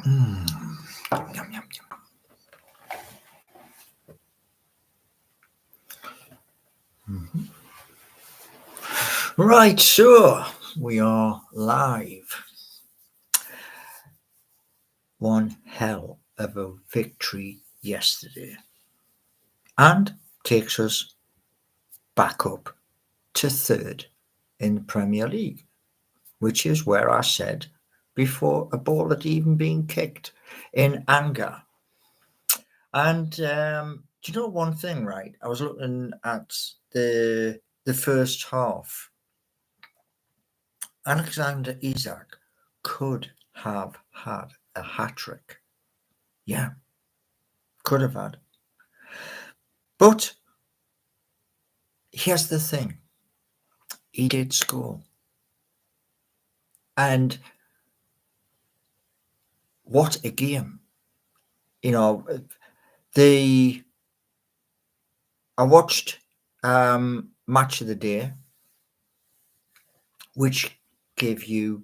Yum, yum, yum. Right, so we are live. One hell of a victory yesterday, and takes us back up to third in the Premier League, which is where I said before a ball had even been kicked in anger. And do you know one thing, right? I was looking at the first half. Alexander Isak could have had a hat-trick. Yeah, could have had. But here's the thing. He did score. And what a game. You know, I watched Match of the Day, which gave you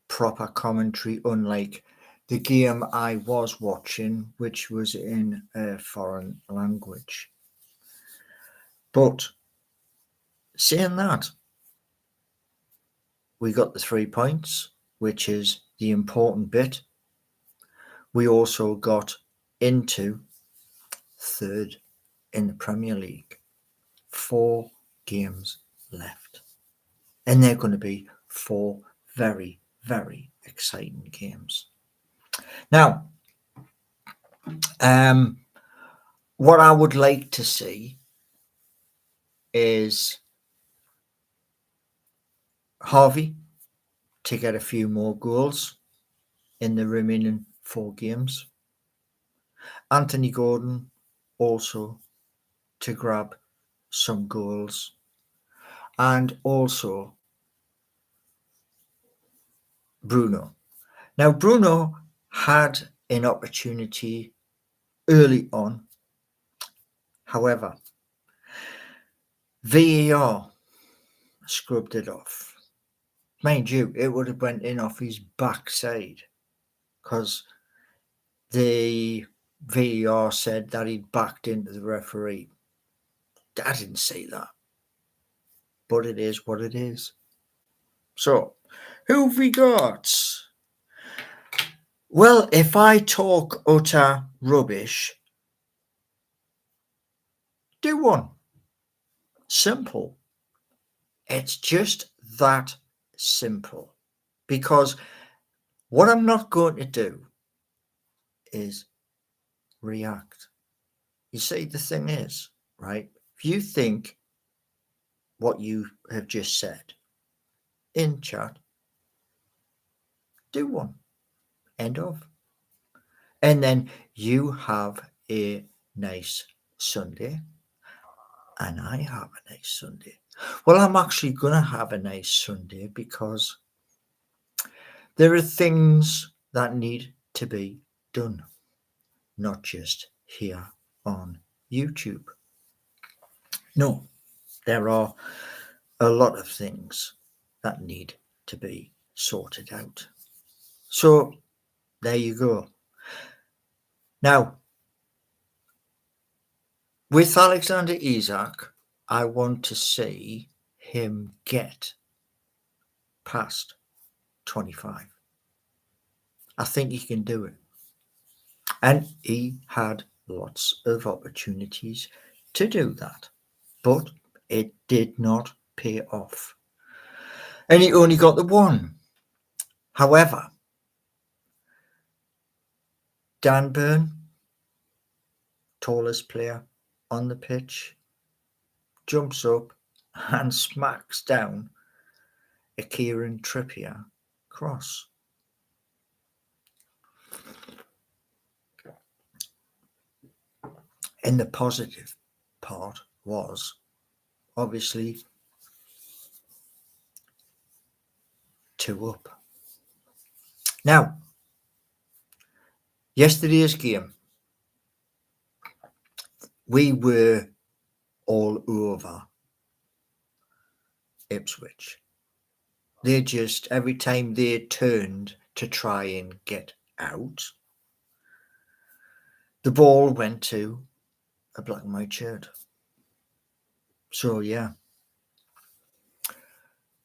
proper commentary, unlike the game I was watching, which was in a foreign language. But saying that, we got the 3 points, which is the important bit. We also got into third in the Premier League. 4 games left. And they're going to be 4 very, very exciting games. Now, what I would like to see is Harvey to get a few more goals in the remaining 4 games. Anthony Gordon also to grab some goals. And also Bruno. Now, Bruno had an opportunity early on. However, VAR scrubbed it off. Mind you, it would have went in off his backside because the VAR said that he'd backed into the referee. I didn't say that. But it is what it is. So, who've we got? Well, if I talk utter rubbish, do one. Simple. It's just that simple. Because what I'm not going to do is react. You see, the thing is, right? If you think what you have just said in chat, do one. End of. And then you have a nice Sunday. And I have a nice Sunday. Well, I'm actually going to have a nice Sunday because there are things that need to be done, not just here on YouTube. No, there are a lot of things that need to be sorted out. So there you go. Now, with Alexander Isak, I want to see him get past 25. I think he can do it. And he had lots of opportunities to do that, but it did not pay off. And he only got the one. However, Dan Burn, tallest player on the pitch, jumps up and smacks down a Kieran Trippier cross. And the positive part was obviously 2 up. Now, yesterday's game, we were all over Ipswich. They just, every time they turned to try and get out, the ball went to a black and white shirt. So, yeah.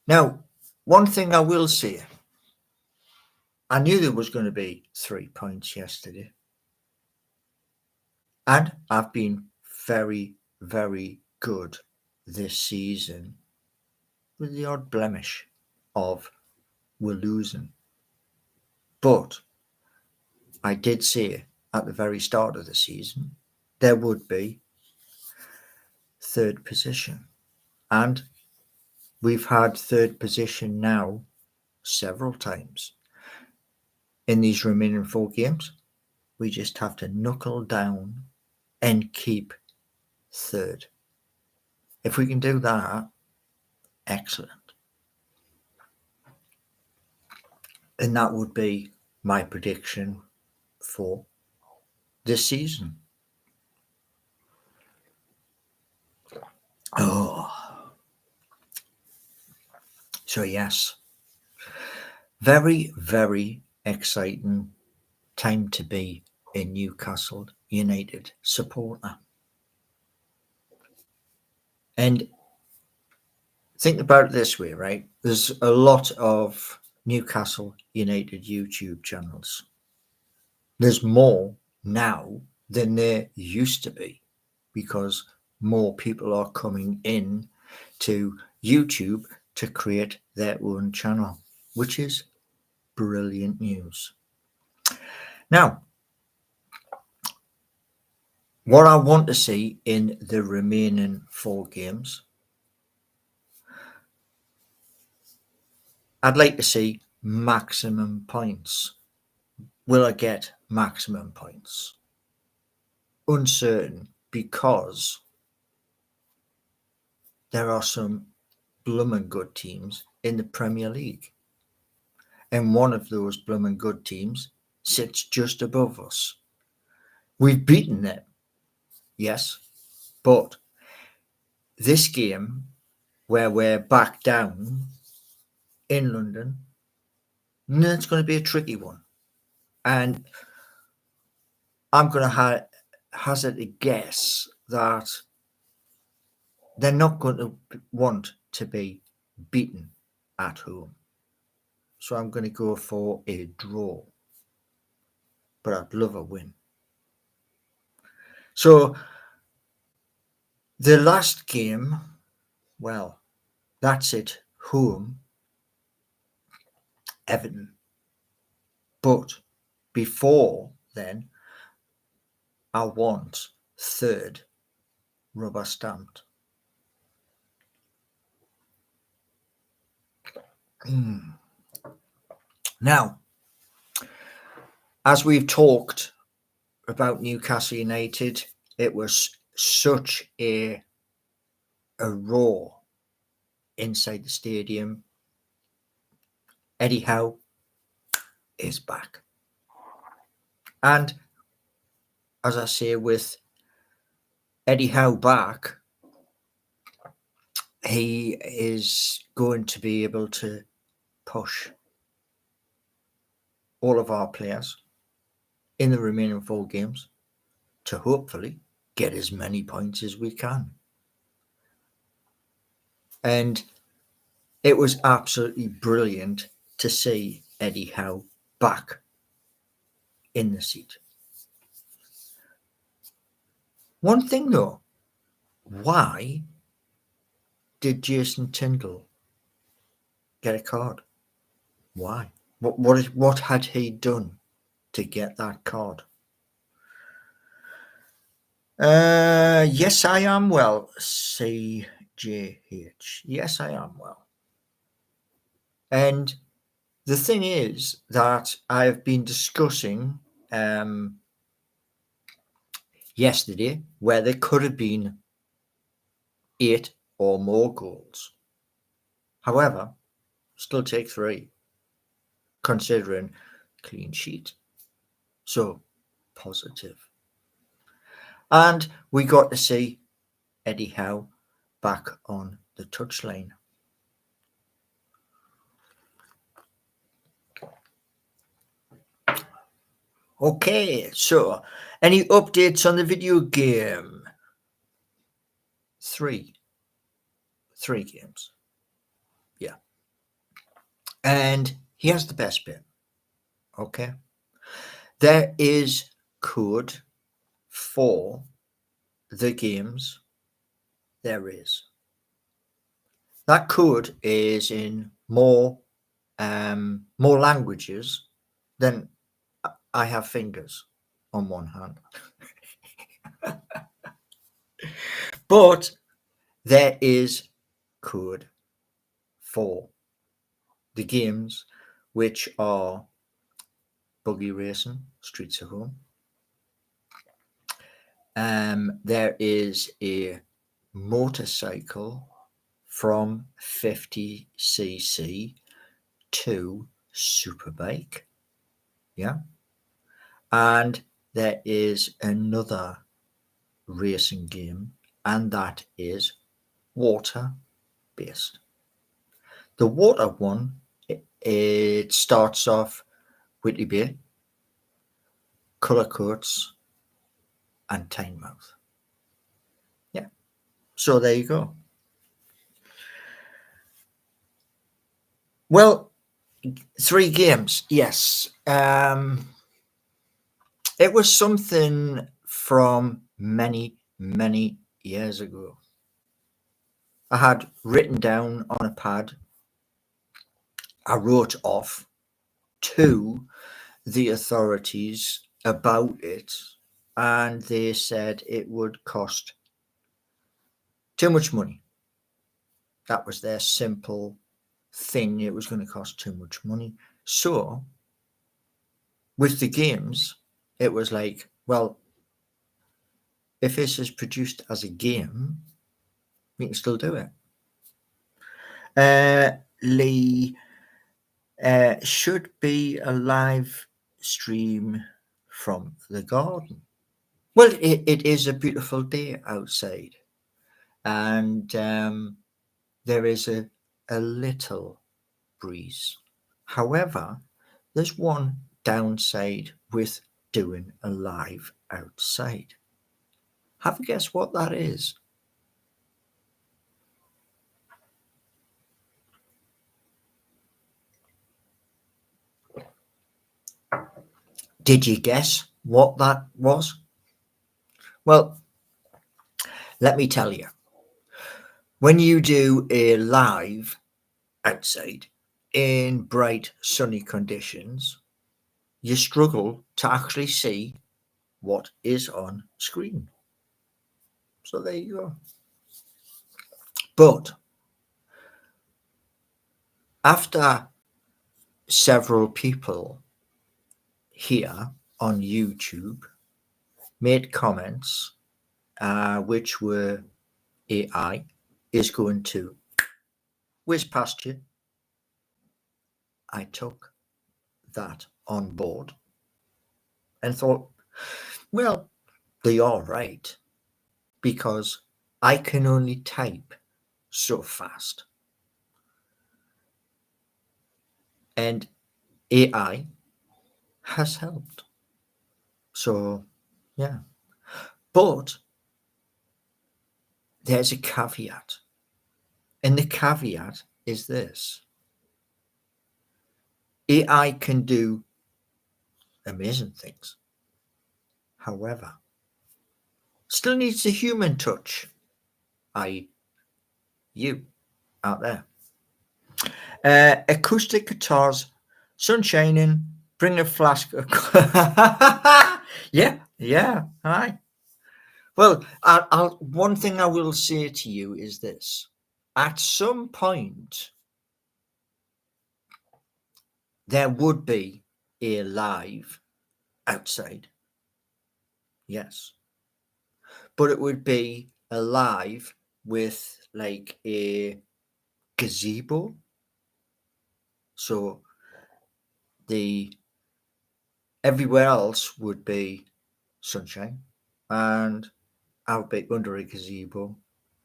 Now, one thing I will say, I knew there was going to be 3 points yesterday. And I've been very, very good this season with the odd blemish of we're losing. But I did say at the very start of the season there would be third position. And we've had third position now several times. In these remaining 4 games, we just have to knuckle down and keep third. If we can do that, excellent. And that would be my prediction for this season. Oh, so yes, very, very exciting time to be a Newcastle United supporter. And think about it this way, right? There's a lot of Newcastle United YouTube channels. There's more now than there used to be because more people are coming in to YouTube to create their own channel, which is brilliant news. Now, what I want to see in the remaining 4 games, I'd like to see maximum points. Will I get maximum points? Uncertain, because there are some blooming good teams in the Premier League. And one of those blooming good teams sits just above us. We've beaten them, yes, but this game where we're back down in London, it's going to be a tricky one. And I'm going to hazard a guess that they're not going to want to be beaten at home. So I'm going to go for a draw. But I'd love a win. So the last game, well, that's it. Home, Everton. But before then, I want third rubber stamped. Now, as we've talked about Newcastle United, it was such a roar inside the stadium. Eddie Howe is back. And as I say, with Eddie Howe back, he is going to be able to push all of our players in the remaining 4 games to hopefully get as many points as we can. And it was absolutely brilliant to see Eddie Howe back in the seat. One thing though, why did Jason Tindall get a card? Why? What had he done to get that card? Yes, I am well, CJH. Yes, I am well. And the thing is that I've been discussing yesterday where there could have been 8 or more goals. However, still take 3, considering clean sheet. So, positive. And we got to see Eddie Howe back on the touchline. Okay, so any updates on the video game? Three games. Yeah. And here's the best bit. Okay. There is code for the games. There is. That code is in more languages than I have fingers on one hand. But there is code for the games which are Buggy Racing, Streets of Home. There is a motorcycle from 50cc to Superbike. Yeah. And there is another racing game, and that is water based. The water one, it starts off Whitley Bay, Colour Coats, and Tynemouth. Yeah. So there you go. Well, 3 games, yes. It was something from many, many years ago. I had written down on a pad, I wrote off to the authorities about it, and they said it would cost too much money. That was their simple thing. It was going to cost too much money. So with the games, it was like, well, if this is produced as a game, we can still do it. Lee, should be a live stream from the garden. Well, it is a beautiful day outside, and there is a little breeze. However, there's one downside with doing a live outside. Have a guess what that is? Did you guess what that was? Well, let me tell you. When you do a live outside in bright sunny conditions, you struggle to actually see what is on screen. So there you go. But after several people here on YouTube made comments which were AI is going to whiz past you, I took that on board and thought, well, they are right, because I can only type so fast. And AI has helped. So, yeah. But there's a caveat. And the caveat is this: AI can do amazing things. However, still needs a human touch, i.e., you out there. Acoustic guitars, sun shining, bring a flask of yeah, hi. Well, one thing I will say to you is this: at some point, there would be a live outside, yes, but it would be a live with like a gazebo, so everywhere else would be sunshine, and I would be under a gazebo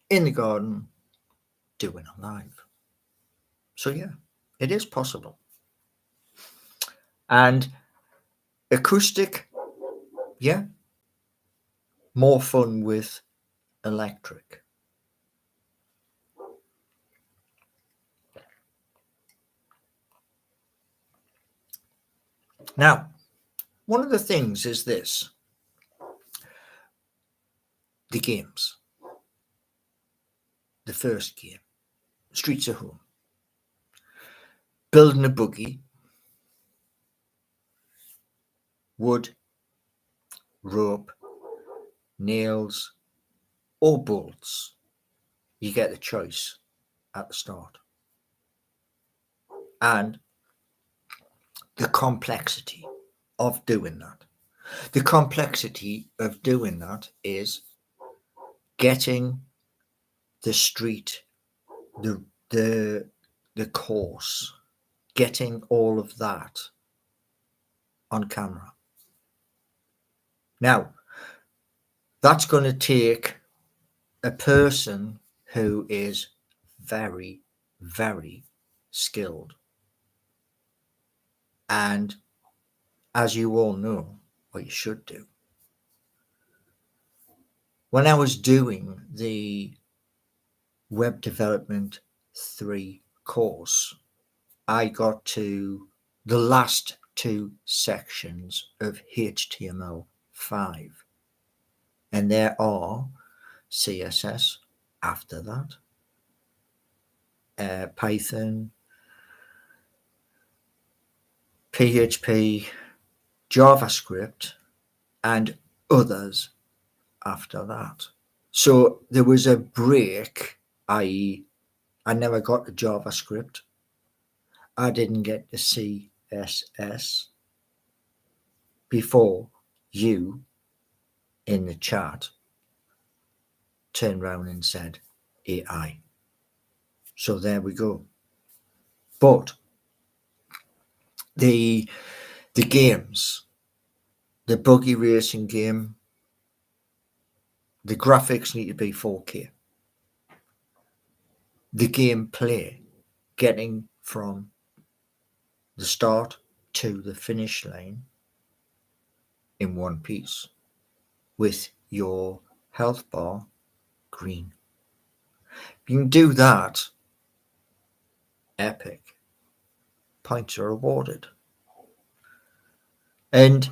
in the garden doing a live. So yeah, it is possible. And acoustic Yeah, more fun with electric. Now, one of the things is this: the games. The first game, Streets of Home. Building a buggy, wood, rope, nails, or bolts. You get the choice at the start. And the complexity of doing that. The complexity of doing that is getting the street, the the the course, getting all of that on camera. Now, that's going to take a person who is very, very skilled. And as you all know, or you should do, when I was doing the Web Development 3 course, I got to the last two sections of HTML5. And there are CSS after that, Python, PHP, JavaScript, and others after that. So there was a break, i.e., I never got to JavaScript. I didn't get to CSS before you in the chat turned around and said AI. So there we go. But the games, the buggy racing game, the graphics need to be 4K. The gameplay, getting from the start to the finish line in one piece with your health bar green. You can do that, epic. Points are awarded. And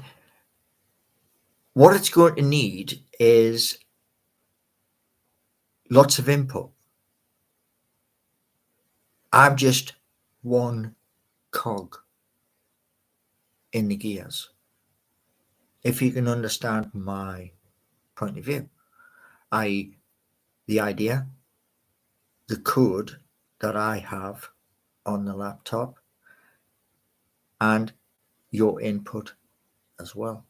what it's going to need is lots of input. I'm just one cog in the gears. If you can understand my point of view, i.e., the idea, the code that I have on the laptop, and your input as well.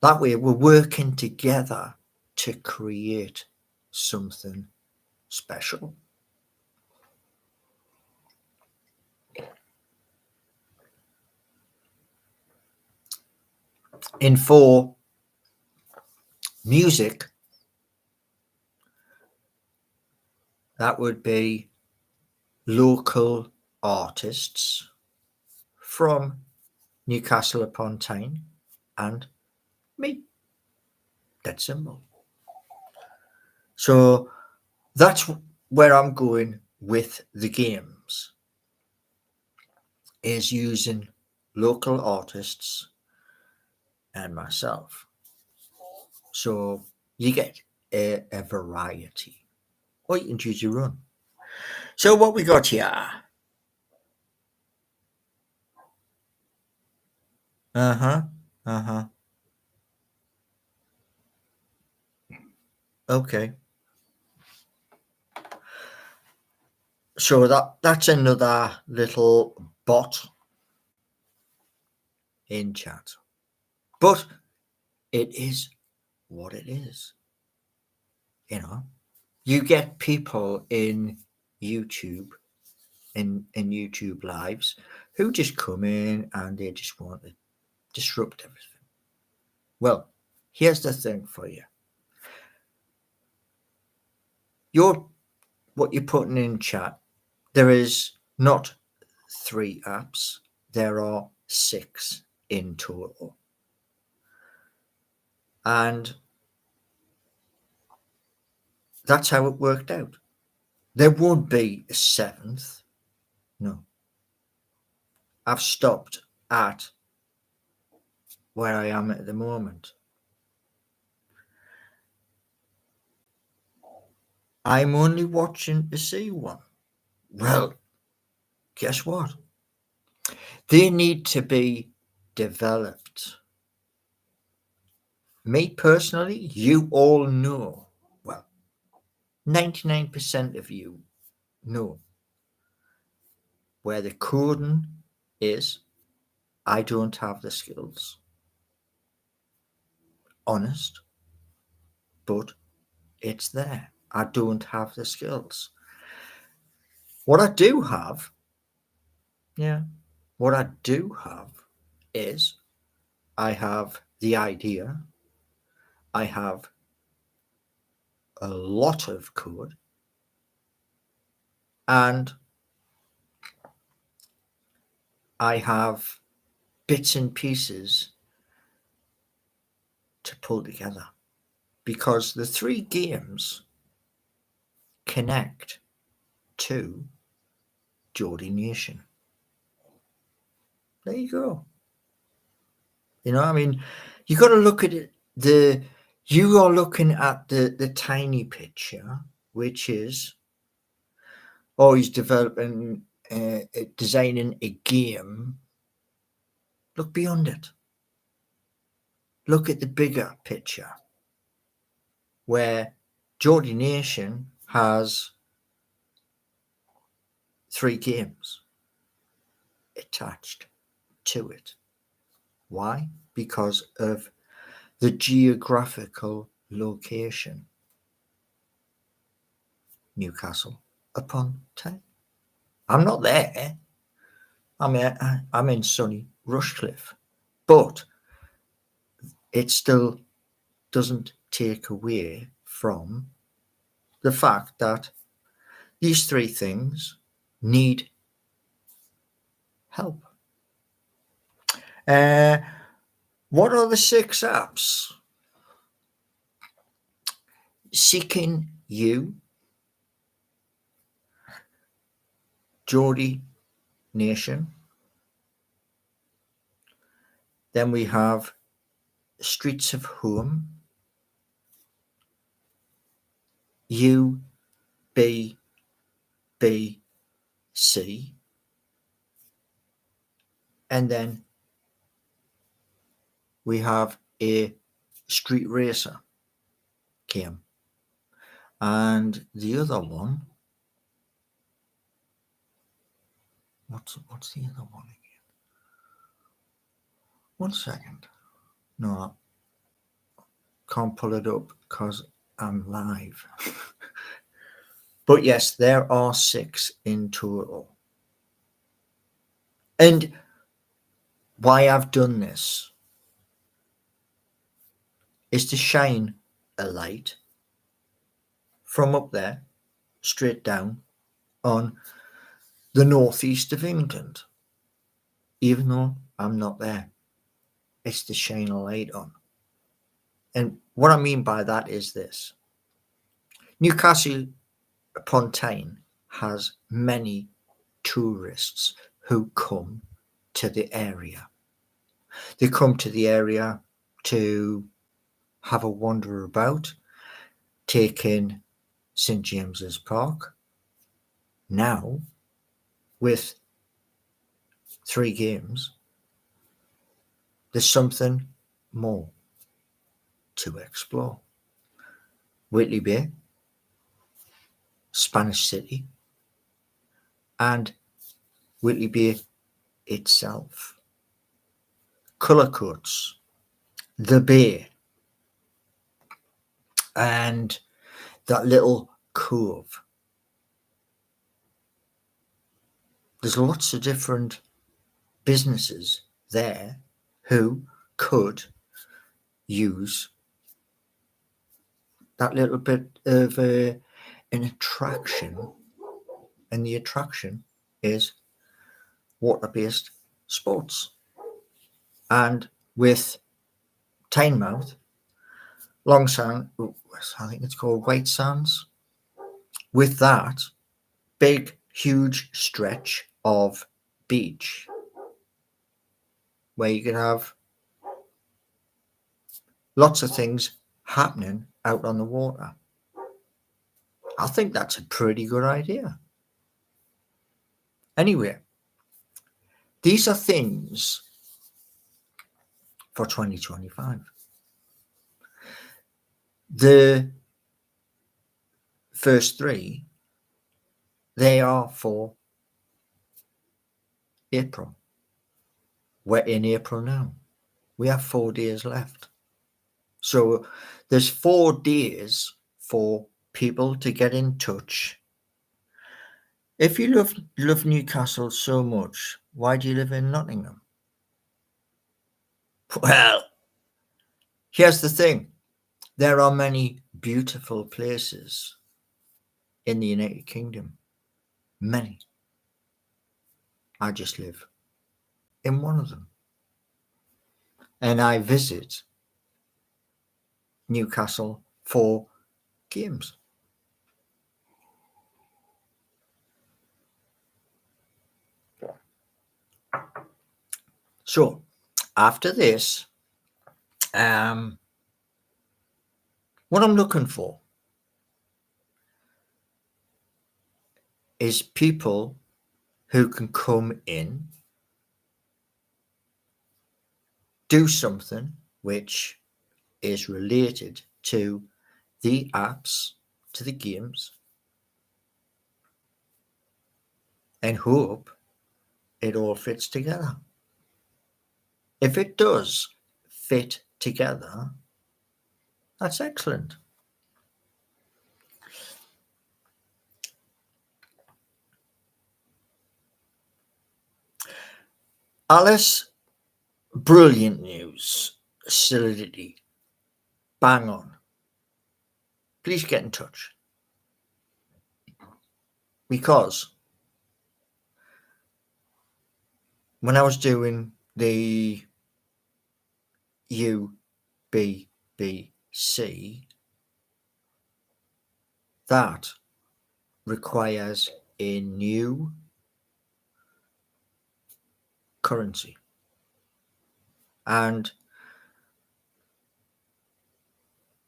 That way, we're working together to create something special. And for music, that would be local artists from Newcastle upon Tyne and me. That simple. So that's where I'm going with the games, is using local artists and myself. So you get a variety, or you can choose your own. So what we got here? Uh-huh. Uh-huh. Okay. So that's another little bot in chat. But it is what it is. You get people in YouTube, in YouTube lives, who just come in and they just want to disrupt everything. Well, here's the thing for you. What you're putting in chat, there is not 3 apps, there are 6 in total. And that's how it worked out. There won't be a seventh. No. I've stopped at where I am at the moment. I'm only watching to see one. Well, guess what? They need to be developed. Me personally, you all know, well, 99% of you know where the coding is. I don't have the skills. Honest, but it's there. I don't have the skills. What I do have, what I do have is I have the idea, I have a lot of code, and I have bits and pieces to pull together, because the three games connect to Geordie Nation. There you go. You know, I mean, you got to look at it. You are looking at the tiny picture, which is, oh, he's developing, designing a game. Look beyond it. Look at the bigger picture, where Geordie Nation has 3 games attached to it. Why? Because of the geographical location. Newcastle upon Tyne. I'm not there. I'm in sunny Rushcliffe, but it still doesn't take away from the fact that these 3 things need help. What are the 6 apps? Seeking You, Geordie Nation. Then we have Streets of Home, UBBC, and then we have a Street Racer game. And the other one, what's the other one again? 1 second. No, I can't pull it up because I'm live. But yes, there are 6 in total. And why I've done this is to shine a light from up there straight down on the northeast of England, even though I'm not there. It's to shine a light on. And what I mean by that is this. Newcastle upon Tyne has many tourists who come to the area. They come to the area to have a wander about, take in St James's Park. Now, with 3 games, there's something more to explore. Whitley Bay, Spanish City, and Whitley Bay itself. Colour codes, the bay, and that little cove. There's lots of different businesses there who could use that little bit of an attraction, and the attraction is water-based sports. And with Tynemouth, Long Sand, I think it's called White Sands. With that big, huge stretch of beach where you can have lots of things happening out on the water. I think that's a pretty good idea. Anyway, these are things for 2025. The first three, they are for April. We're in April now. We have 4 days left. So there's 4 days for people to get in touch. If you love Newcastle so much, why do you live in Nottingham? Well, here's the thing. There are many beautiful places in the United Kingdom. Many. I just live in one of them. And I visit Newcastle for games. So after this, what I'm looking for is people who can come in, do something which is related to the apps, to the games, and hope it all fits together. If it does fit together, that's excellent. Alice, brilliant news. Solidity. Bang on. Please get in touch. Because when I was doing the UBBC, that requires a new currency. And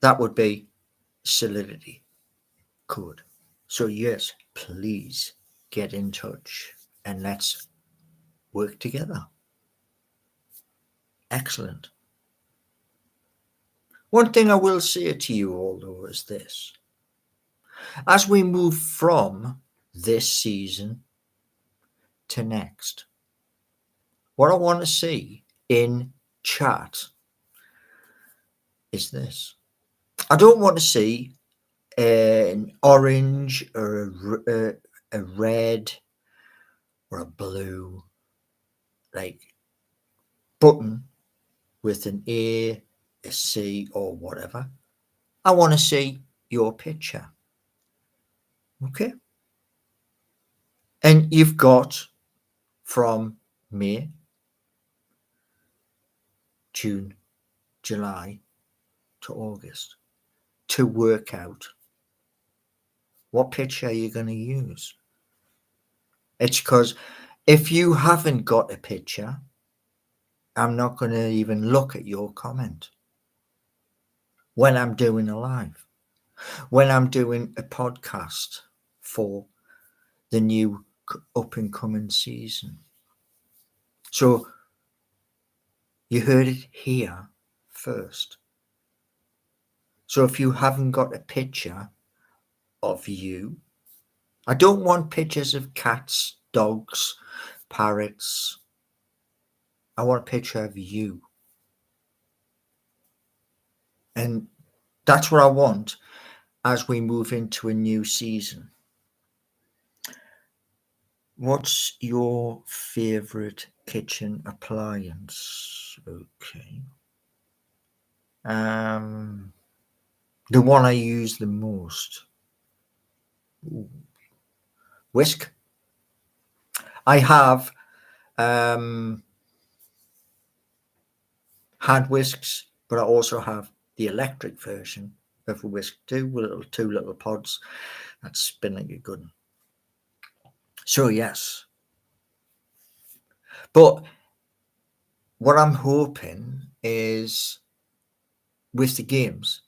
that would be Solidity code. So yes, please get in touch and let's work together. Excellent. One thing I will say to you all though is this. As we move from this season to next, what I want to see in chat is this. I don't want to see an orange or a red or a blue like button with an A, a C or whatever. I want to see your picture. Okay? And you've got from May, June, July to August to work out what picture you're going to use. It's because if you haven't got a picture, I'm not going to even look at your comment when I'm doing a live, when I'm doing a podcast for the new up and coming season. So you heard it here first. So if you haven't got a picture of you, I don't want pictures of cats, dogs, parrots. I want a picture of you. And that's what I want as we move into a new season. What's your favorite kitchen appliance? Okay. The one I use the most. Ooh. Whisk. I have hand whisks, but I also have the electric version of a whisk too, with two little pods that spin like a good one. So yes, but what I'm hoping is with the games,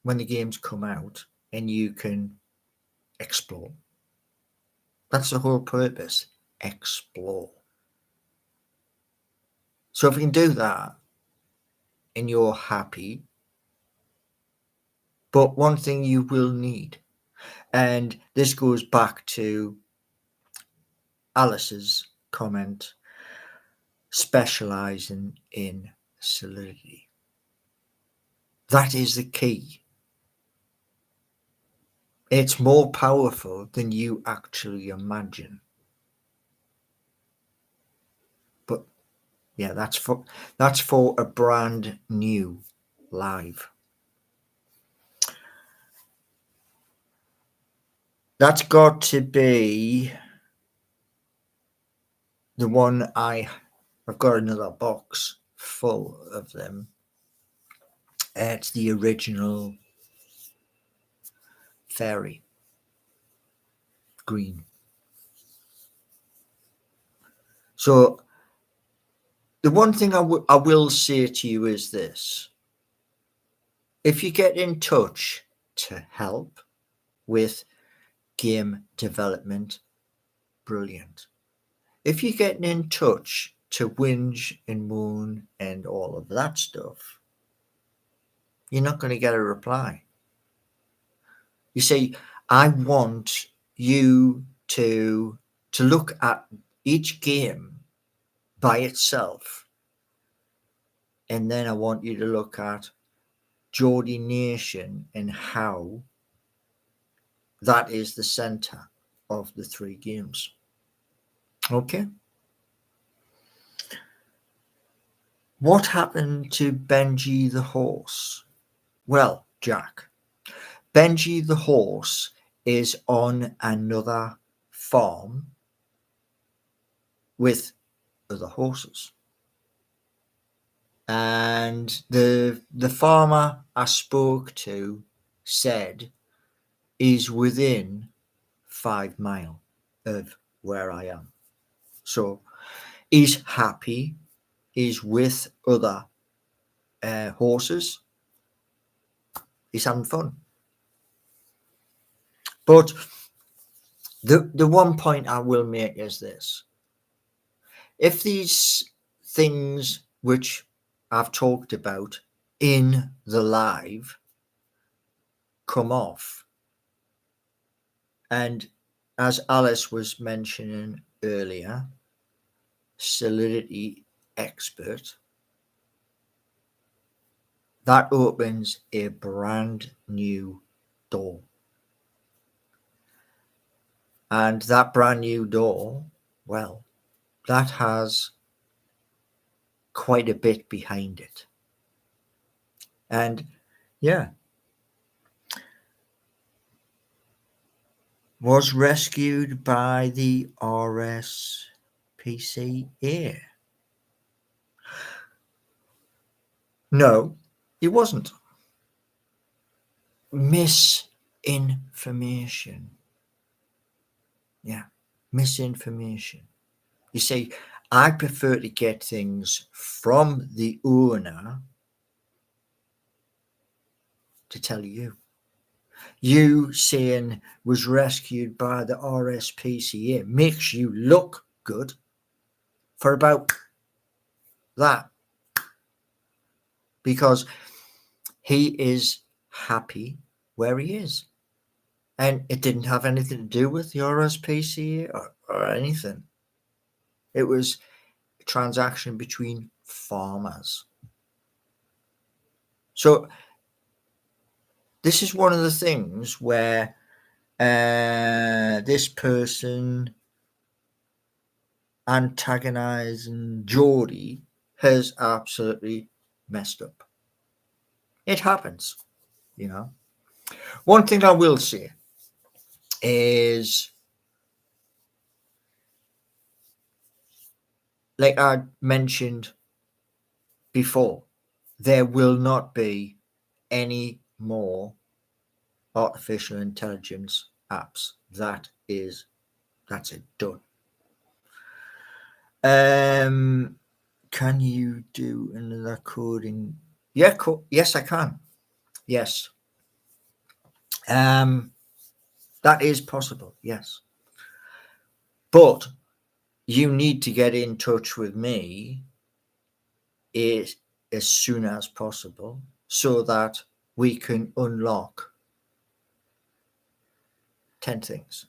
when the games come out and you can explore. That's the whole purpose. Explore. So if you can do that and you're happy, but one thing you will need, and this goes back to Alice's comment, specializing in solidity. That is the key. It's more powerful than you actually imagine. But yeah, that's for a brand new live. That's got to be the one I've got another box full of them. It's the original fairy green. So the one thing I will say to you is this. If you get in touch to help with game development, brilliant. If you're getting in touch to whinge and moan and all of that stuff, you're not going to get a reply. You see, I want you to look at each game by itself, and then I want you to look at Geordie Nation and how that is the center of the three games. Okay. What happened to Benji the horse? Well, Jack, Benji the horse is on another farm with other horses. And the farmer I spoke to said is within 5 miles of where I am. So he's happy, he's with other horses, he's having fun. But the one point I will make is this. If these things which I've talked about in the live come off, and as Alice was mentioning earlier, solidity expert, that opens a brand new door. And that brand new door, well, that has quite a bit behind it. And yeah, was rescued by the RSPCA. No, he wasn't. Misinformation. Yeah, misinformation. You see, I prefer to get things from the owner to tell you. You saying was rescued by the RSPCA makes you look good for about that, because he is happy where he is. And it didn't have anything to do with the RSPCA or anything. It was a transaction between farmers. So this is one of the things where this person antagonizing Geordie has absolutely messed up. It happens, you know. One thing I will say is, like I mentioned before, there will not be any more artificial intelligence apps. That's it, done. Can you do another coding? Yeah, yes, I can. Yes. That is possible, yes. But you need to get in touch with me as soon as possible so that we can unlock 10 things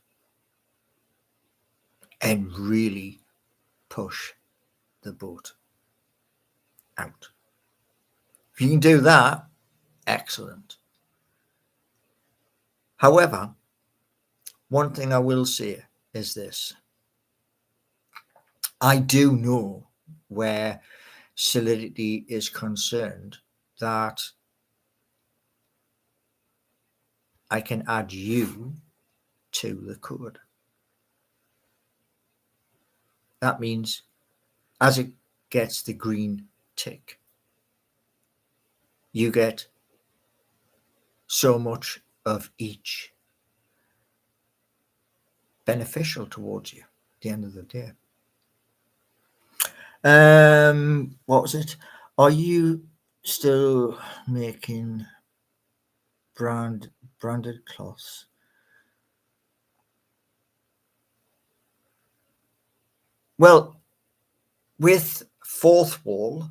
and really push the boat out. If you can do that, excellent. However, one thing I will say is this. I do know where Solidity is concerned that I can add you to the code. That means as it gets the green tick, you get so much of each beneficial towards you at the end of the day. What was it? Are you still making branded cloths? Well, with Fourth Wall,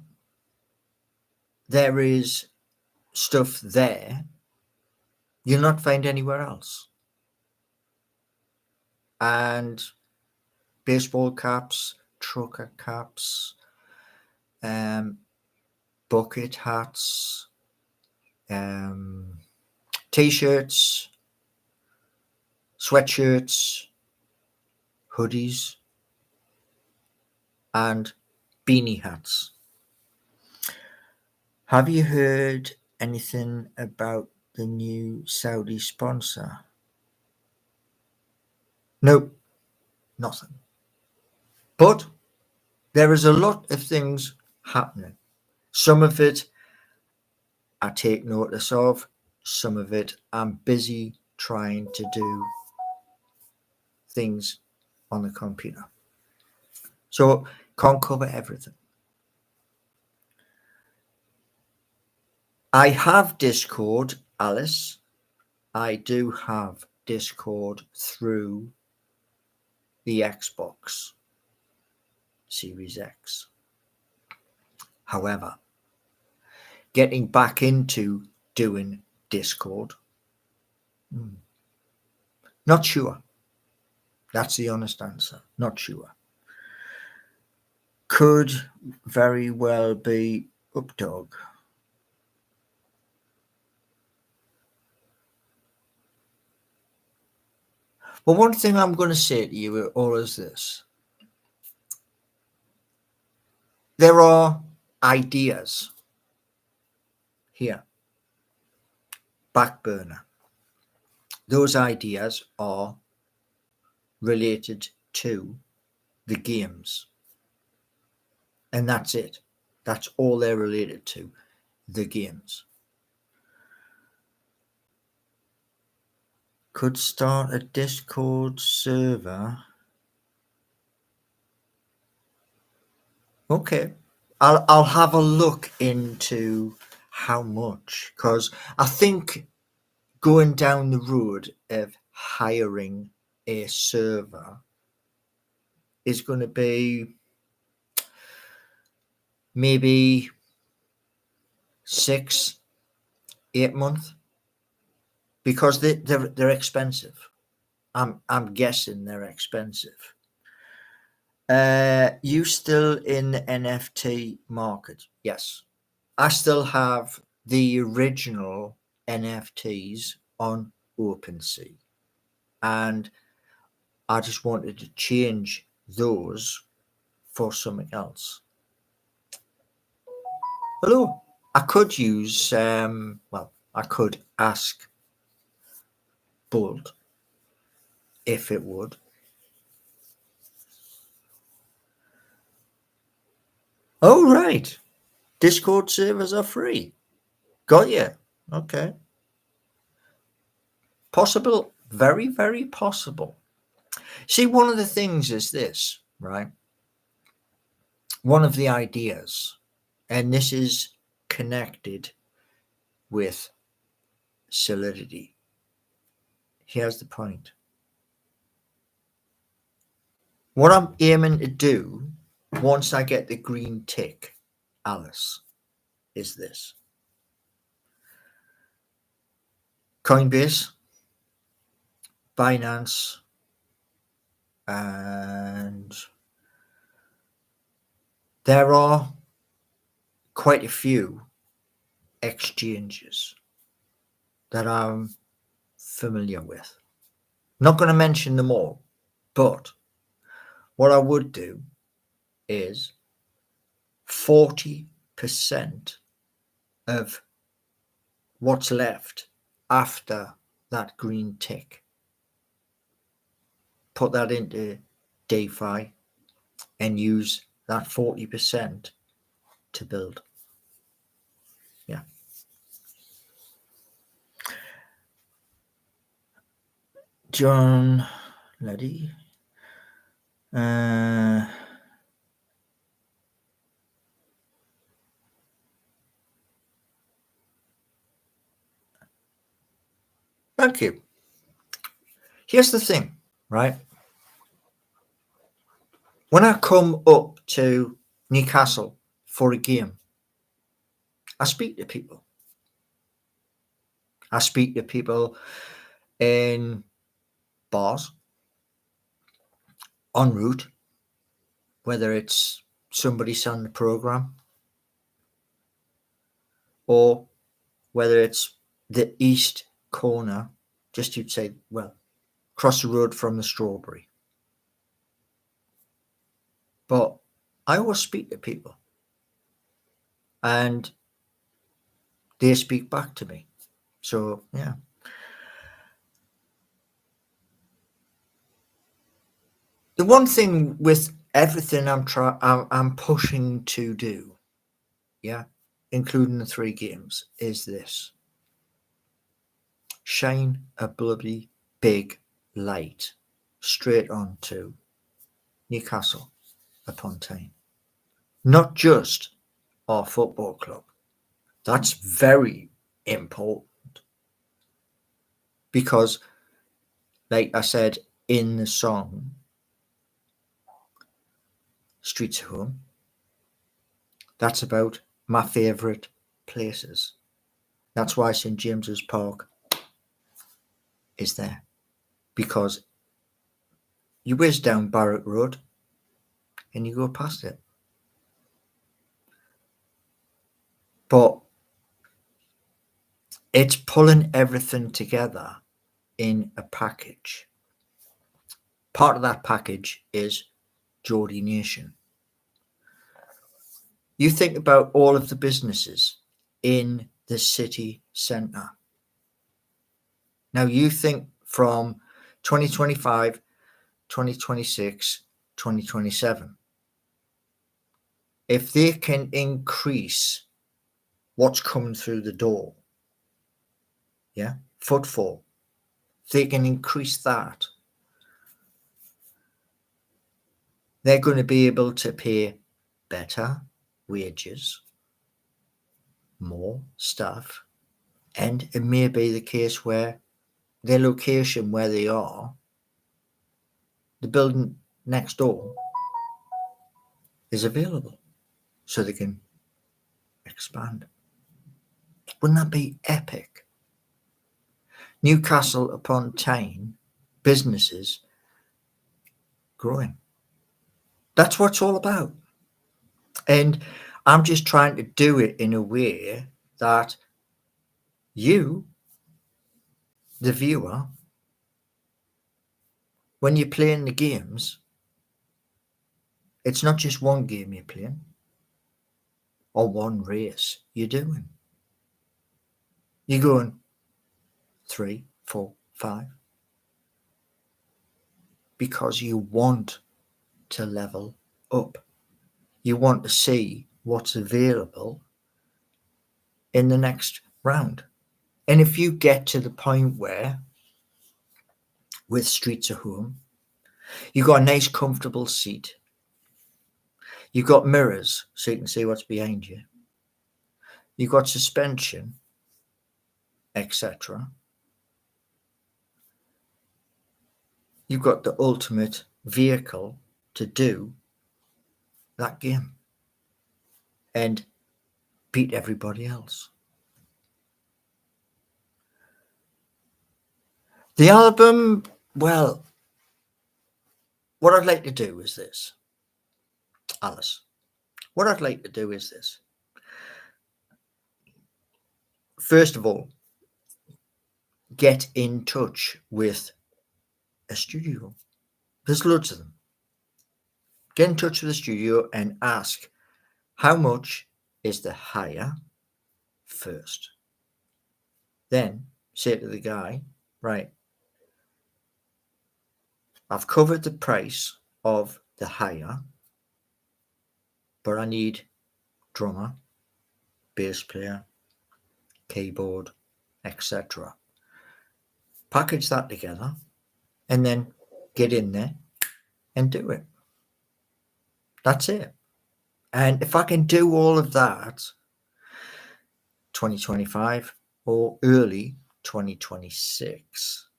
there is stuff there you'll not find anywhere else. And baseball caps, trucker caps, bucket hats, t-shirts, sweatshirts, hoodies, and beanie hats. Have you heard anything about the new Saudi sponsor? Nope, nothing. But there is a lot of things happening. Some of it I take notice of, some of it I'm busy trying to do things on the computer. So can't cover everything. I have Discord, Alice. I do have Discord through the Xbox Series X. However, getting back into doing Discord, not sure. That's the honest answer. Not sure. Could very well be Updog. Well, one thing I'm going to say to you all is this. There are ideas here. Back burner. Those ideas are related to the games. And that's it. That's all they're related to, the games. Could start a Discord server. Okay. I'll have a look into how much, because I think going down the road of hiring a server is going to be maybe 6-8 months, because they're expensive. I'm guessing they're expensive. You still in the NFT market? Yes. I still have the original NFTs on OpenSea, and I just wanted to change those for something else. Hello. I could use, I could ask Bolt if it would. Oh, right. Discord servers are free. Got you. Okay. Possible. Very, very possible. See, one of the things is this, right? One of the ideas, and this is connected with solidity. Here's the point. What I'm aiming to do once I get the green tick, Alice, is this. Coinbase, Binance, and there are quite a few exchanges that I'm familiar with. Not going to mention them all, but what I would do is 40% of what's left after that green tick, put that into DeFi and use that 40% to build. Yeah. John Leddy. Thank you. Here's the thing, right? When I come up to Newcastle for a game, I speak to people. I speak to people in bars, en route, whether it's somebody selling the program or whether it's the east corner, just you'd say, well, across the road from the Strawberry. But I always speak to people and they speak back to me. So, yeah. The one thing with everything I'm pushing to do, yeah, including the 3 games, is this. Shine a bloody big light straight on to Newcastle upon Tyne. Not just our football club. That's very important because, like I said in the song Streets of Home, that's about my favourite places. That's why St James's Park is there, because you whiz down Barrack Road and you go past it. But it's pulling everything together in a package. Part of that package is Geordie Nation. You think about all of the businesses in the city centre. Now you think from 2025, 2026, 2027. If they can increase what's coming through the door, yeah, footfall, if they can increase that, they're going to be able to pay better wages, more staff, and it may be the case where their location where they are, the building next door is available so they can expand. Wouldn't that be epic? Newcastle upon Tyne, businesses growing. That's what it's all about. And I'm just trying to do it in a way that you, the viewer, when you're playing the games, it's not just one game you're playing or one race you're doing. You're going 3, 4, 5 because you want to level up. You want to see what's available in the next round. And if you get to the point where, with Streets of Home, you've got a nice, comfortable seat, you've got mirrors so you can see what's behind you, you've got suspension, etc. You've got the ultimate vehicle to do that game and beat everybody else. The album, well, what I'd like to do is this, Alice. What I'd like to do is this. First of all, get in touch with a studio. There's loads of them. Get in touch with the studio and ask, how much is the hire first? Then say to the guy, right, I've covered the price of the hire, but I need drummer, bass player, keyboard, etc. Package that together and then get in there and do it. That's it. And if I can do all of that 2025 or early 2026,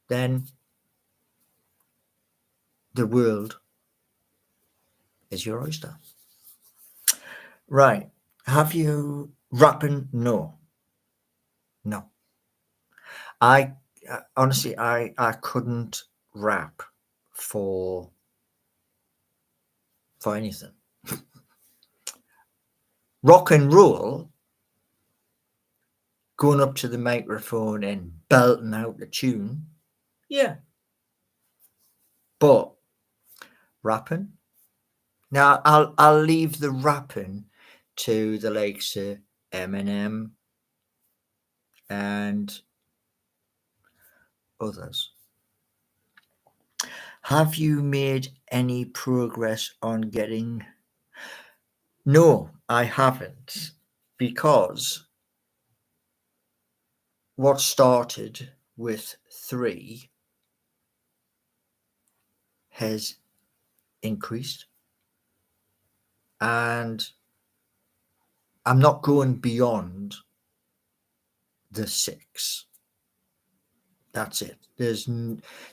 then the world is your oyster. Right. Have you rapping? No. I honestly, I couldn't rap for anything. Rock and roll, going up to the microphone and belting out the tune, yeah. But rapping, now I'll leave the rapping to the likes of Eminem and others. Have you made any progress on getting? No, I haven't, because what started with 3 has increased, and I'm not going beyond the 6. That's it.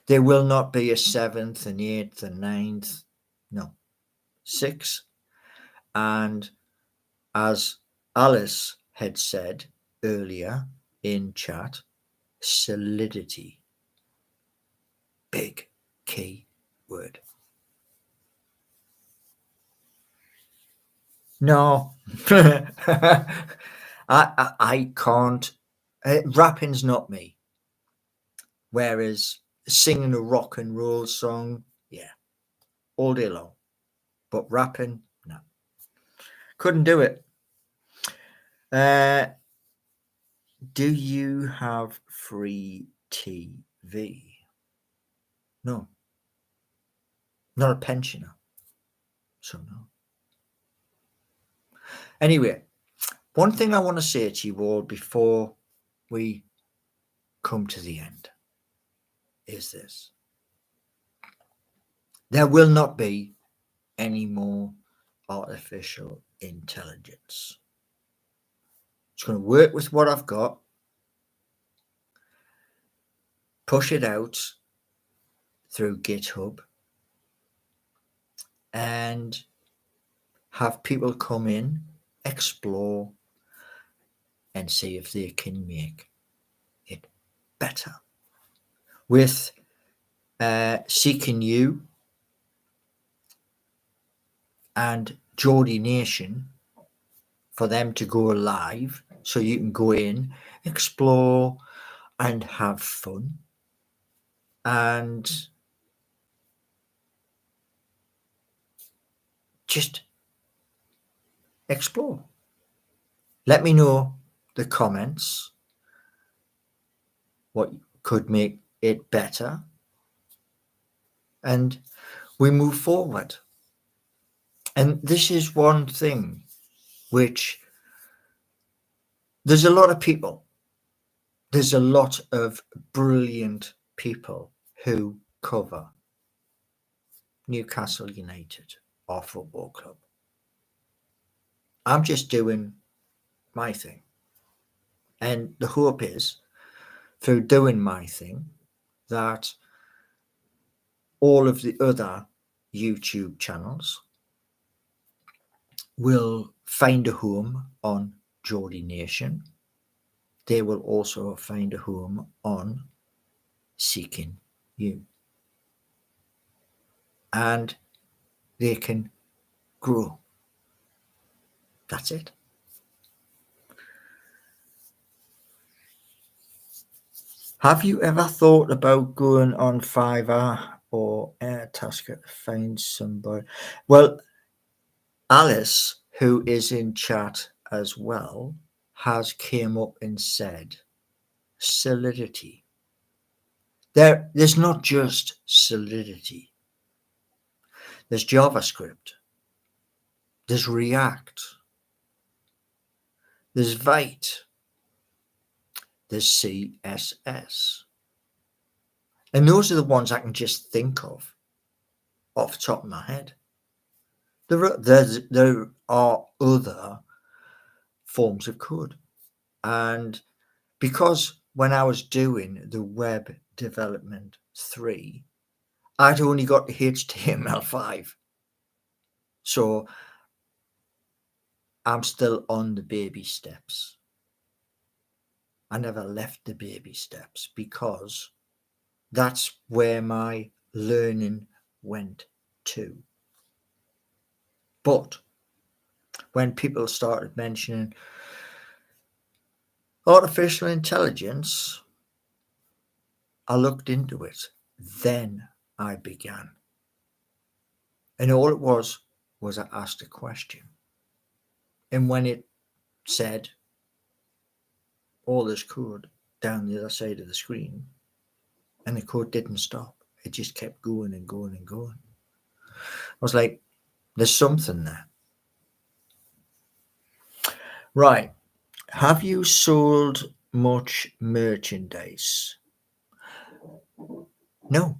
There will not be a 7th, an 8th, a 9th. No, 6. And as Alice had said earlier in chat, solidity. Big key word. No, I can't. Rapping's not me. Whereas singing a rock and roll song, yeah, all day long. But rapping, no. Couldn't do it. Do you have free TV? No. Not a pensioner. So no. Anyway, one thing I want to say to you all before we come to the end is this. There will not be any more artificial intelligence. It's going to work with what I've got, push it out through GitHub, and have people come in, explore, and see if they can make it better. With Seeking You and Geordie Nation, for them to go live so you can go in, explore, and have fun. And just explore. Let me know the comments, what could make it better, and we move forward. And this is one thing which There's a lot of people. There's a lot of brilliant people who cover Newcastle United, our football club. I'm just doing my thing. And the hope is, through doing my thing, that all of the other YouTube channels will find a home on Geordie Nation. They will also find a home on Seeking You. And they can grow. That's it. Have you ever thought about going on Fiverr or Airtasker to find somebody? Well, Alice, who is in chat as well, has came up and said solidity. There's not just solidity. There's JavaScript. There's React. There's Vite. There's CSS. And those are the ones I can just think of off the top of my head. There are other forms of code. And because when I was doing the web development 3, I'd only got to HTML5. So I'm still on the baby steps. I never left the baby steps because that's where my learning went to. But when people started mentioning artificial intelligence, I looked into it. Then I began. And all it was I asked a question. And when it said all this code down the other side of the screen, and the code didn't stop, it just kept going and going and going. I was like, there's something there. Right. Have you sold much merchandise? No.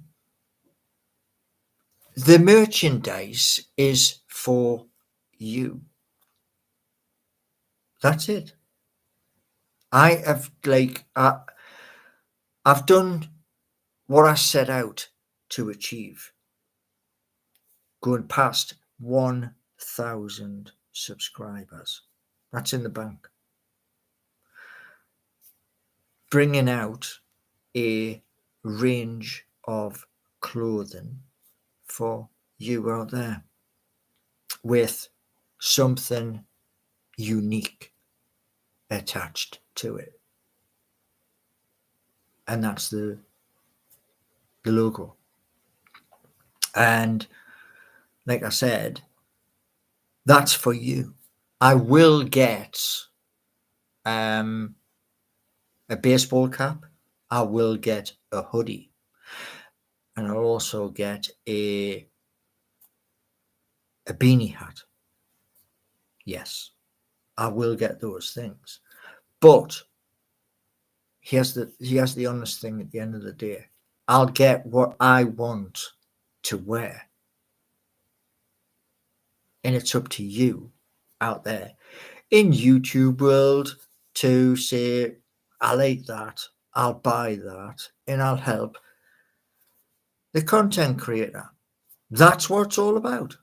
The merchandise is for you. That's it. I've done what I set out to achieve. Going past 1,000 subscribers. That's in the bank. Bringing out a range of clothing for you out there with something unique attached to it. And that's the logo. And like I said, that's for you. I will get a baseball cap. I will get a hoodie. And I'll also get a beanie hat. Yes, I will get those things. But here's the honest thing at the end of the day. I'll get what I want to wear. And it's up to you out there in YouTube world to say, I like that, I'll buy that, and I'll help the content creator. That's what it's all about.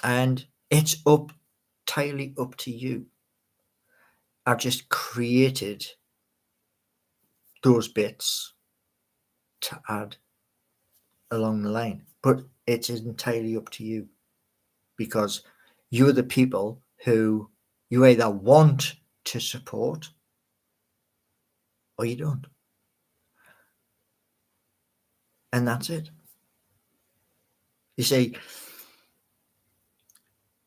And it's entirely up to you. I've just created those bits to add along the line. But it is entirely up to you because you're the people who you either want to support or you don't. And that's it. You see,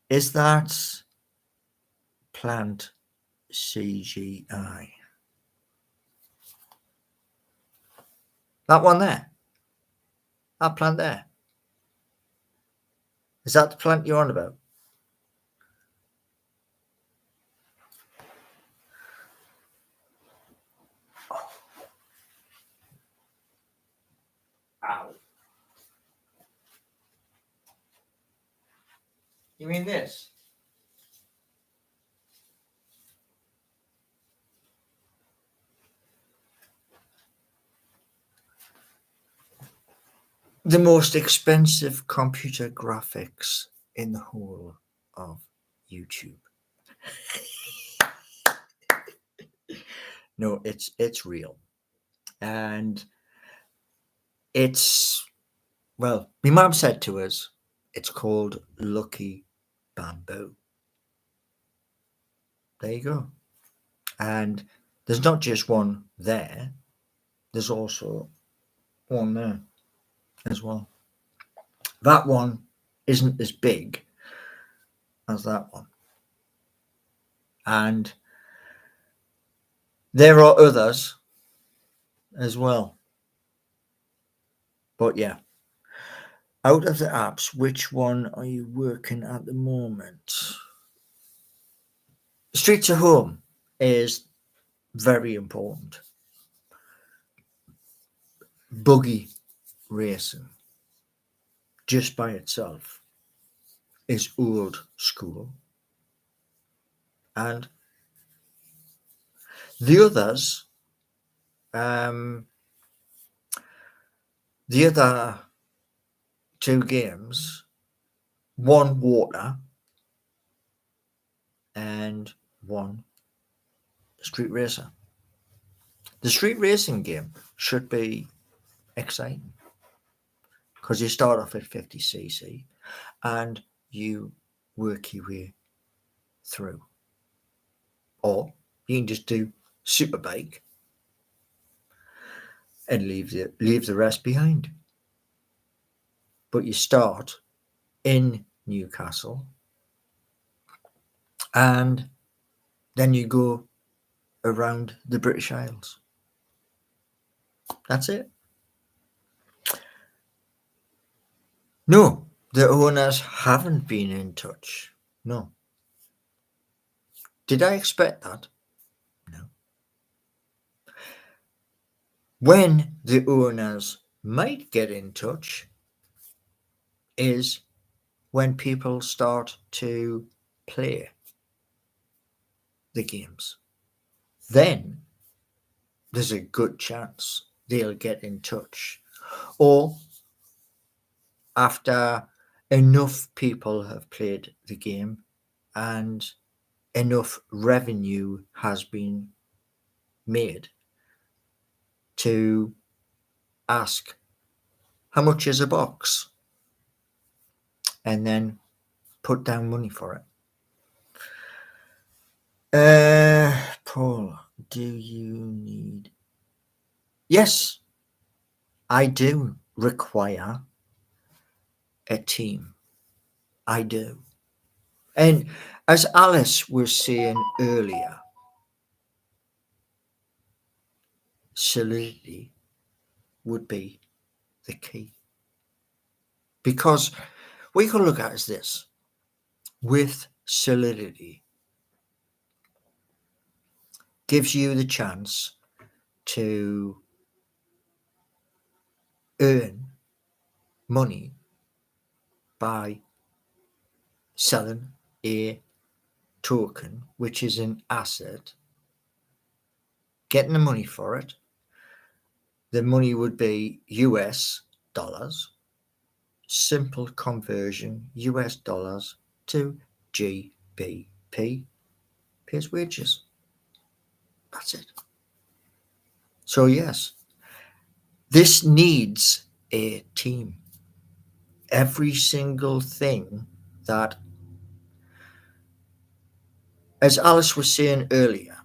is that plant CGI? That one there? That plant there? Is that the plant you're on about? You mean this? The most expensive computer graphics in the whole of YouTube. No, it's real. And it's, well, my mum said to us, it's called Lucky Bamboo. There you go. And there's not just one there, there's also one there as well. That one isn't as big as that one. And there are others as well. But yeah, out of the apps, which one are you working at the moment? Street to Home is very important. Buggy racing, just by itself, is old school. And the others, the other two games, one water and one street racer. The street racing game should be exciting because you start off at 50cc and you work your way through. Or you can just do Superbike and leave the rest behind. But you start in Newcastle and then you go around the British Isles. That's it. No, the owners haven't been in touch. No. Did I expect that? No. When the owners might get in touch is when people start to play the games. Then there's a good chance they'll get in touch. Or after enough people have played the game and enough revenue has been made to ask, how much is a box? And then put down money for it. Paul, do you need... Yes, I do require a team. I do. And as Alice was saying earlier, solidity would be the key. Because we can look at it as this. With solidity, gives you the chance to earn money by selling a token, which is an asset, getting the money for it. The money would be US dollars, simple conversion, US dollars to GBP, pays wages. That's it. So yes, this needs a team. Every single thing that, as Alice was saying earlier,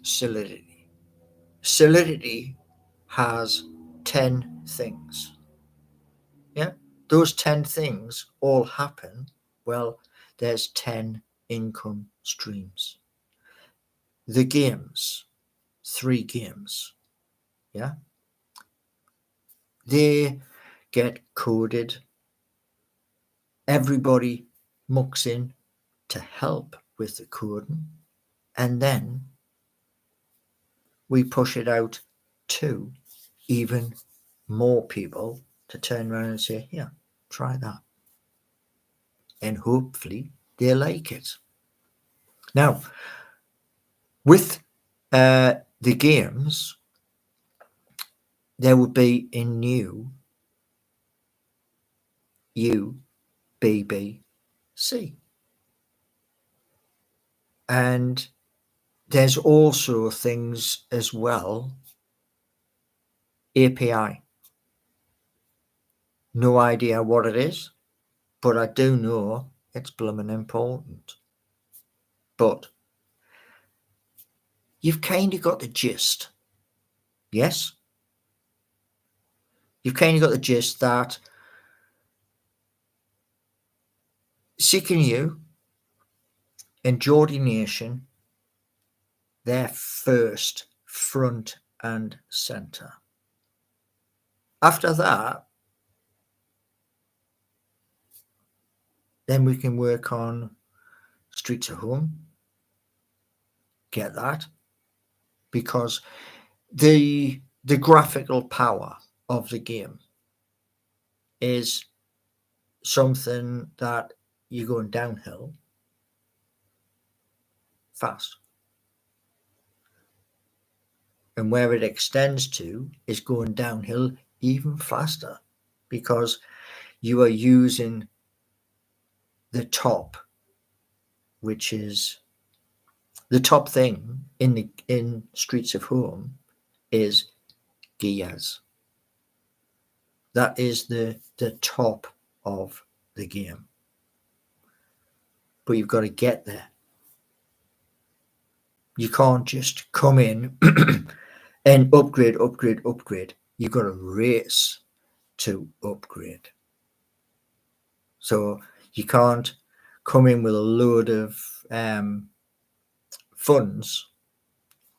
solidity. Solidity has 10 things. Yeah, those 10 things all happen. Well, there's 10 income streams. The games, 3 games, yeah, they get coded. Everybody mucks in to help with the coding, and then we push it out to even more people to turn around and say, here, try that. and hopefully they like it. Now, with the games, there will be a new UBBC. And there's also things as well, API. No idea what it is, but I do know it's blooming important. But you've kind of got the gist. Yes? You've kind of got the gist that Seeking You and Geordie Nation, they're first, front and centre. After that, then we can work on Streets of Home. Get that? Because the graphical power of the game is something that you're going downhill fast. And where it extends to is going downhill even faster, because you are using the top, which is the top thing in Streets of Home is gears. That is the top of the game. But you've got to get there. You can't just come in and upgrade. You've got to race to upgrade. So you can't come in with a load of funds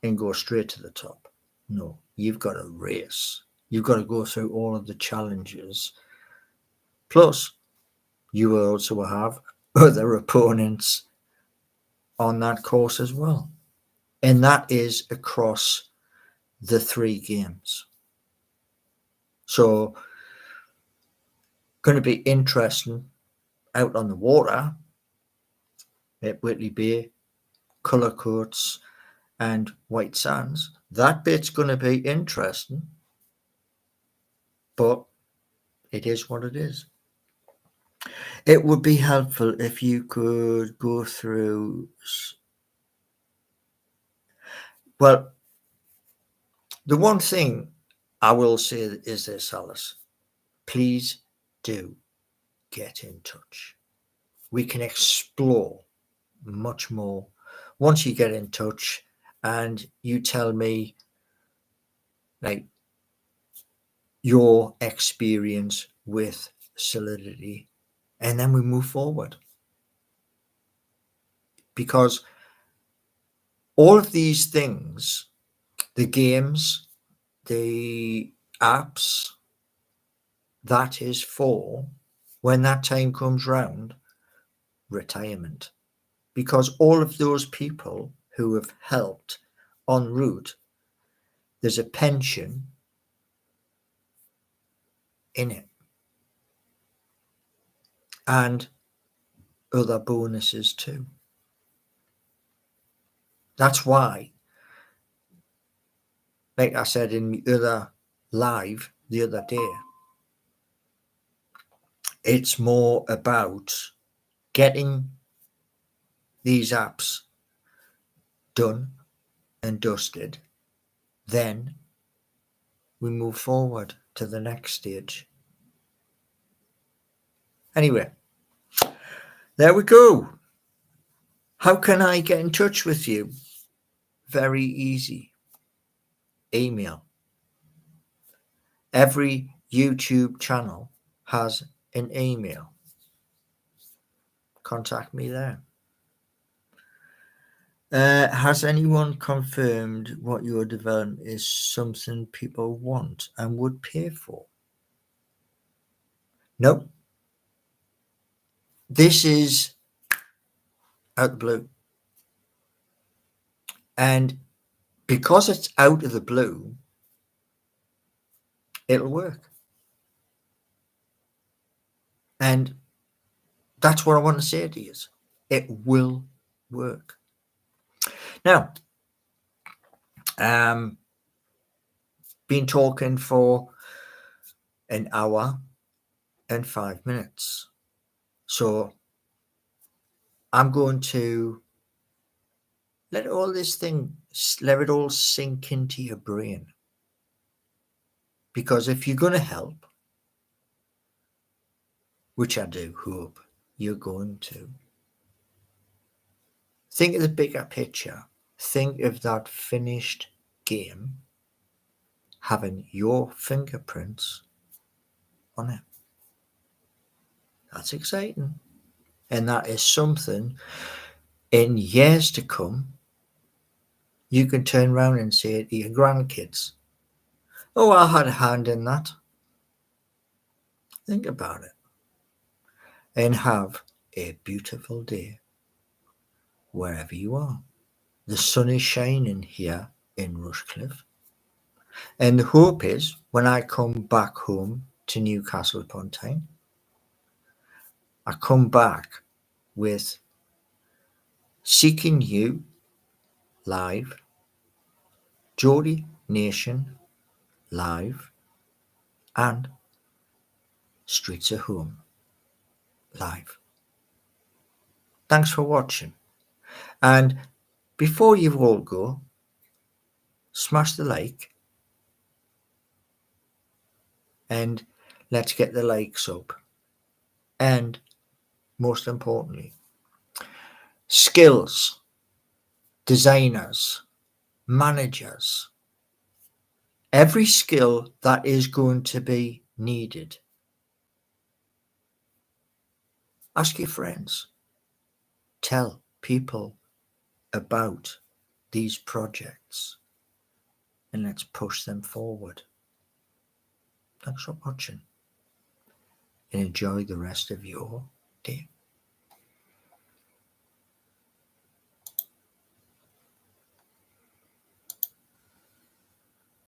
and go straight to the top. No, you've got to race. You've got to go through all of the challenges. Plus, you will also have other opponents on that course as well. And that is across the 3 games. So, going to be interesting out on the water at Whitley Bay, Cullercoats and White Sands. That bit's going to be interesting, but it is what it is. It would be helpful if you could go through. Well, the one thing I will say is this, Alice. Please do get in touch. We can explore much more once you get in touch and you tell me like your experience with Solidity, and then we move forward. Because all of these things, the games, the apps, that is for when that time comes round, retirement. Because all of those people who have helped en route, there's a pension in it. And other bonuses too. That's why, like I said in the other live the other day, it's more about getting these apps done and dusted. Then we move forward to the next stage. Anyway, there we go. How can I get in touch with you? Very easy. Email. Every YouTube channel has an email. Contact me there. Has anyone confirmed what your development is something people want and would pay for? No. This is out the blue. And because it's out of the blue, it'll work. And That's what I want to say to you. It will work. Now, been talking for an hour and 5 minutes. So I'm going to let it all sink into your brain. Because if you're going to help, which I do hope you're going to, think of the bigger picture. Think of that finished game having your fingerprints on it. That's exciting. And that is something in years to come you can turn around and say to your grandkids, oh, I had a hand in that. Think about it. And have a beautiful day wherever you are. The sun is shining here in Rushcliffe. And the hope is when I come back home to Newcastle upon Tyne, I come back with Seeking You live, Geordie Nation live, and Streets of Home live. Thanks for watching. And before you all go, smash the like and let's get the likes up. And most importantly, skills, designers, managers, every skill that is going to be needed. Ask your friends. Tell people about these projects and let's push them forward. Thanks for watching and enjoy the rest of your day.